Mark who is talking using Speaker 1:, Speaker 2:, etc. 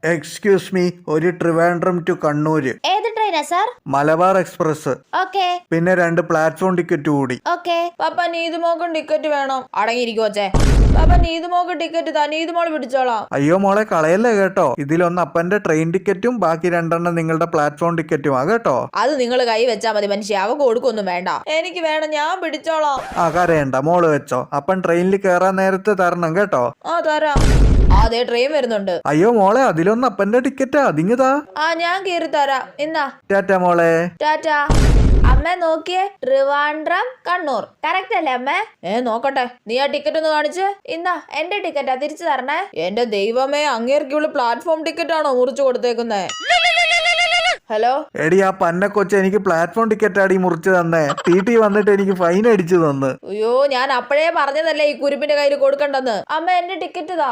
Speaker 1: Excuse me, ഒരു Trivandrum to Kannur.
Speaker 2: ഏത് ട്രെയിനാ sir?
Speaker 1: Malabar express.
Speaker 2: Okay
Speaker 1: പിന്നെ 2 പ്ലാറ്റ്ഫോം ടിക്കറ്റ് കൂടി.
Speaker 2: ഓക്കെ.
Speaker 3: പപ്പ നീതുമോക്കും ടിക്കറ്റ് വേണം. അടങ്ങിയിരിക്കുവച്ചേ. പപ്പ നീതുമോക്ക് ടിക്കറ്റ് താ, നീതുമോള് പിടിച്ചോളാം.
Speaker 1: അയ്യോ മോളെ, കളയല്ലേ കേട്ടോ. ഇതിലൊന്ന് അപ്പന്റെ ട്രെയിൻ ടിക്കറ്റും ബാക്കി 2 നിങ്ങളുടെ പ്ലാറ്റ്ഫോം ടിക്കറ്റുമാ കേട്ടോ.
Speaker 3: അത് നിങ്ങൾ കൈ വെച്ചാ മതി മനുഷ്യ, അവ കൊടുക്കൊന്നും വേണ്ട. എനിക്ക് വേണം, ഞാൻ പിടിച്ചോളാം.
Speaker 1: ആ കരയണ്ട, മോള് വെച്ചോ. അപ്പൻ ട്രെയിനിൽ കയറാൻ നേരത്തെ തരണം കേട്ടോ.
Speaker 3: ആ തരാം. അതെ ട്രെയിൻ വരുന്നുണ്ട്.
Speaker 1: അയ്യോ മോളെ, അതിലൊന്ന് അപ്പന്റെ ടിക്കറ്റാ, അതിങ്ങതാ.
Speaker 3: ആ ഞാൻ കീറി തരാം. ഇന്നാ
Speaker 1: ടാറ്റ മോളെ.
Speaker 3: ടാറ്റാ.
Speaker 2: അമ്മ നോക്കിയേ, ട്രിവാൻഡ്രം കണ്ണൂർ കറക്റ്റ് അല്ലേ അമ്മ?
Speaker 3: നോക്കട്ടെ, നീ ആ ടിക്കറ്റ് ഒന്ന് കാണിച്ച്.
Speaker 2: ഇന്നാ എന്റെ ടിക്കറ്റാ, തിരിച്ചു തരണേ.
Speaker 3: എന്റെ ദൈവമേ, അങ്ങേർക്കുള്ള പ്ലാറ്റ്ഫോം ടിക്കറ്റ് ആണോ മുറിച്ചു കൊടുത്തേക്കുന്നേ? ഹലോ
Speaker 1: എടി, ആ പന്ന കൊച്ച എനിക്ക് പ്ലാറ്റ്ഫോം ടിക്കറ്റ് ആടി മുറിച്ച് തന്നെ. ടി വന്നിട്ട് എനിക്ക് ഫൈൻ അടിച്ചു തന്ന്.
Speaker 3: അയ്യോ, ഞാൻ അപ്പോഴേ പറഞ്ഞതല്ലേ ഈ കുരുപ്പിന്റെ കയ്യിൽ കൊടുക്കണ്ടെന്ന്.
Speaker 2: അമ്മ എന്റെ ടിക്കറ്റ് താ.